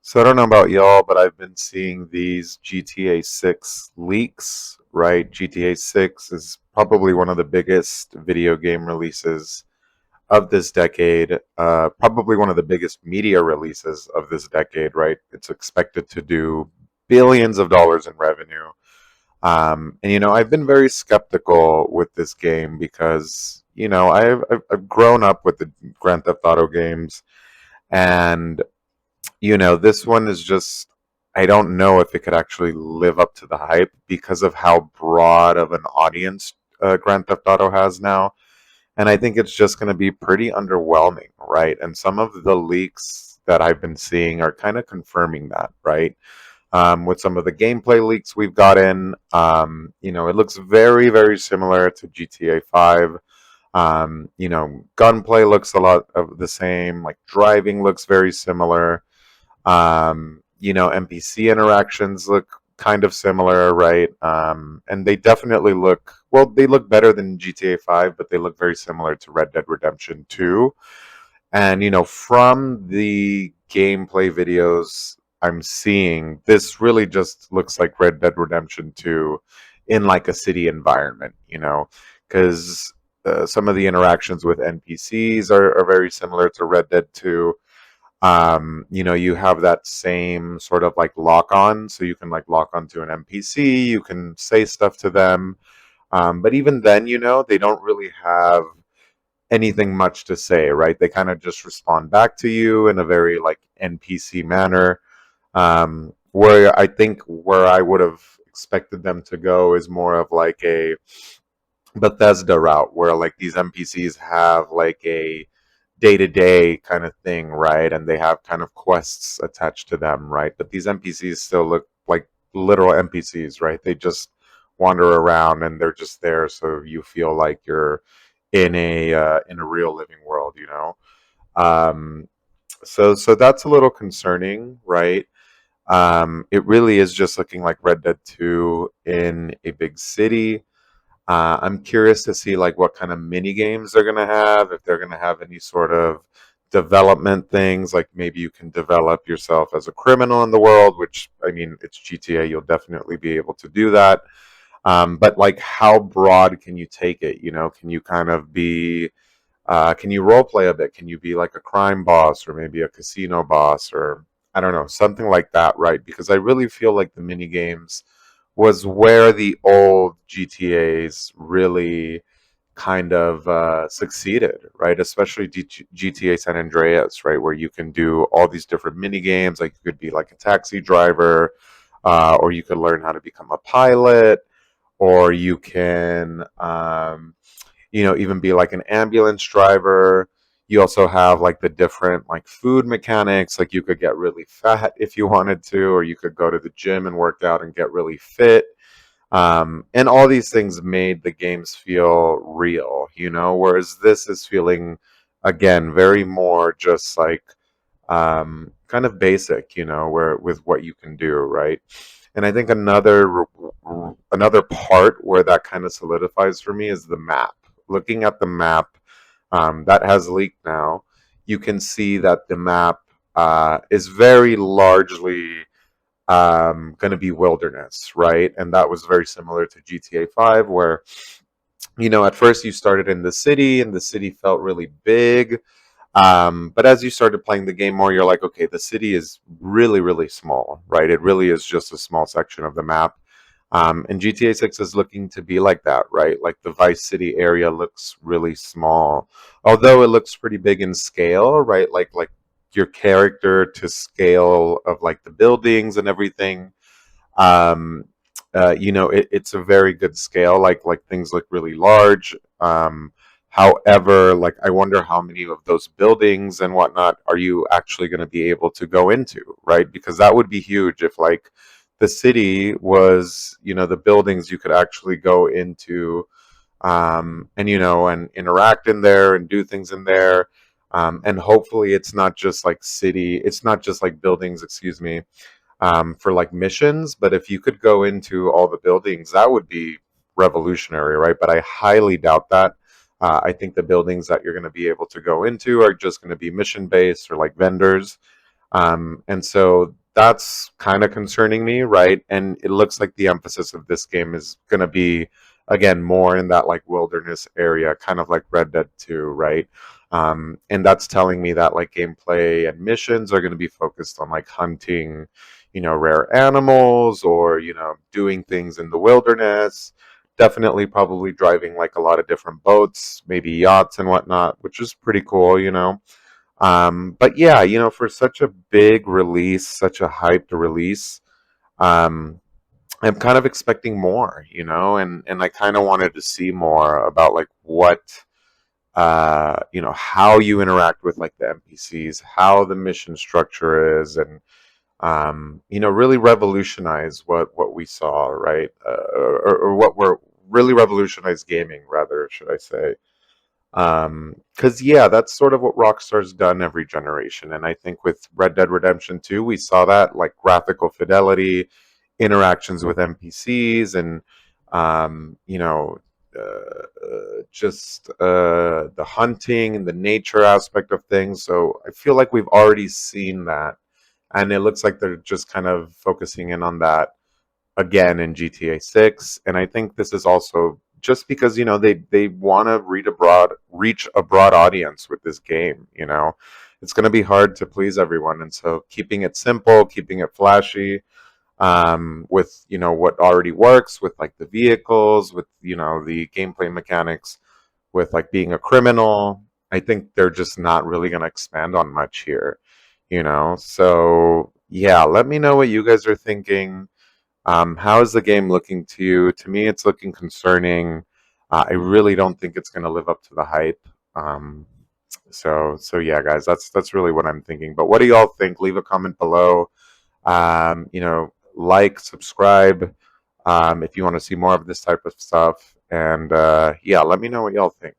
So I don't know about y'all, but I've been seeing these GTA 6 leaks, right? GTA 6 is probably one of the biggest video game releases of this decade, probably one of the biggest media releases of this decade, right? It's expected to do billions of dollars in revenue. And I've been very skeptical with this game because, I've grown up with the Grand Theft Auto games, and this one is just, I don't know if it could actually live up to the hype because of how broad of an audience Grand Theft Auto has now. And I think it's just going to be pretty underwhelming, right? And some of the leaks that I've been seeing are kind of confirming that, right? With some of the gameplay leaks we've gotten, it looks very, very similar to GTA 5. Gunplay looks a lot of the same, like driving looks very similar. NPC interactions look kind of similar, right? And they definitely look, well, they look better than GTA 5, but they look very similar to Red Dead Redemption 2. And, from the gameplay videos I'm seeing, this really just looks like Red Dead Redemption 2 in like a city environment, because some of the interactions with NPCs are very similar to Red Dead 2. You have that same sort of like lock on, so you can like lock onto an NPC, you can say stuff to them. But even then, they don't really have anything much to say, right? They kind of just respond back to you in a very like NPC manner. Where I think where I would have expected them to go is more of like a Bethesda route where like these NPCs have like a day-to-day kind of thing, right? And they have kind of quests attached to them, right? But these NPCs still look like literal NPCs, right? They just wander around and they're just there, so you feel like you're in a real living world, Um, so that's a little concerning, right? It really is just looking like Red Dead 2 in a big city. I'm curious to see like what kind of mini games they're gonna have, if they're gonna have any sort of development things, like maybe you can develop yourself as a criminal in the world, which I mean, it's GTA, you'll definitely be able to do that. But like, how broad can you take it? Can you kind of be can you role play a bit? Can you be like a crime boss or maybe a casino boss or I don't know, something like that, right? Because I really feel like the mini games was where the old GTAs really kind of succeeded, right? Especially GTA San Andreas, right, where you can do all these different mini games. Like you could be like a taxi driver, or you could learn how to become a pilot, or you can even be like an ambulance driver. You also have like the different like food mechanics. Like you could get really fat if you wanted to, or you could go to the gym and work out and get really fit. And all these things made the games feel real, whereas this is feeling, again, very more just like kind of basic, where with what you can do, right? And I think another part where that kind of solidifies for me is the map. Looking at the map that has leaked now, you can see that the map is very largely going to be wilderness, right? And that was very similar to GTA 5, where, at first you started in the city and the city felt really big. But as you started playing the game more, you're like, okay, the city is really, really small, right? It really is just a small section of the map. And GTA 6 is looking to be like that, right? Like the Vice City area looks really small, although it looks pretty big in scale, right? Like your character to scale of like the buildings and everything. Um, it's a very good scale. Like things look really large. However, like I wonder how many of those buildings and whatnot are you actually going to be able to go into, right? Because that would be huge if like the city was, the buildings you could actually go into, and interact in there and do things in there. And hopefully it's not just like buildings, excuse me, for like missions. But if you could go into all the buildings, that would be revolutionary, right? But I highly doubt that. I think the buildings that you're going to be able to go into are just going to be mission based or like vendors. And so that's kind of concerning me, right? And it looks like the emphasis of this game is going to be, again, more in that like wilderness area, kind of like Red Dead 2, right? And that's telling me that like gameplay and missions are going to be focused on like hunting, rare animals or, doing things in the wilderness. Definitely probably driving like a lot of different boats, maybe yachts and whatnot, which is pretty cool. But yeah, for such a big release, such a hyped release, um, I'm kind of expecting more, and I kind of wanted to see more about like what, how you interact with like the NPCs, how the mission structure is, and really revolutionize what we saw, right? Or what we're really revolutionize gaming, rather, should I say? Because yeah, that's sort of what Rockstar's done every generation, and I think with Red Dead Redemption 2, we saw that like graphical fidelity, interactions with NPCs, and um, you know, just the hunting and the nature aspect of things. So I feel like we've already seen that, and it looks like they're just kind of focusing in on that again in GTA 6. And I think this is also just because they want to reach a broad audience with this game. It's going to be hard to please everyone, and so keeping it simple, keeping it flashy, with what already works with like the vehicles, with the gameplay mechanics, with like being a criminal. I think they're just not really going to expand on much here. So yeah, let me know what you guys are thinking. How is the game looking to you? To me, it's looking concerning. I really don't think it's going to live up to the hype. Um, so yeah, guys, that's really what I'm thinking. But what do y'all think? Leave a comment below. Like, subscribe, if you want to see more of this type of stuff. And yeah, let me know what y'all think.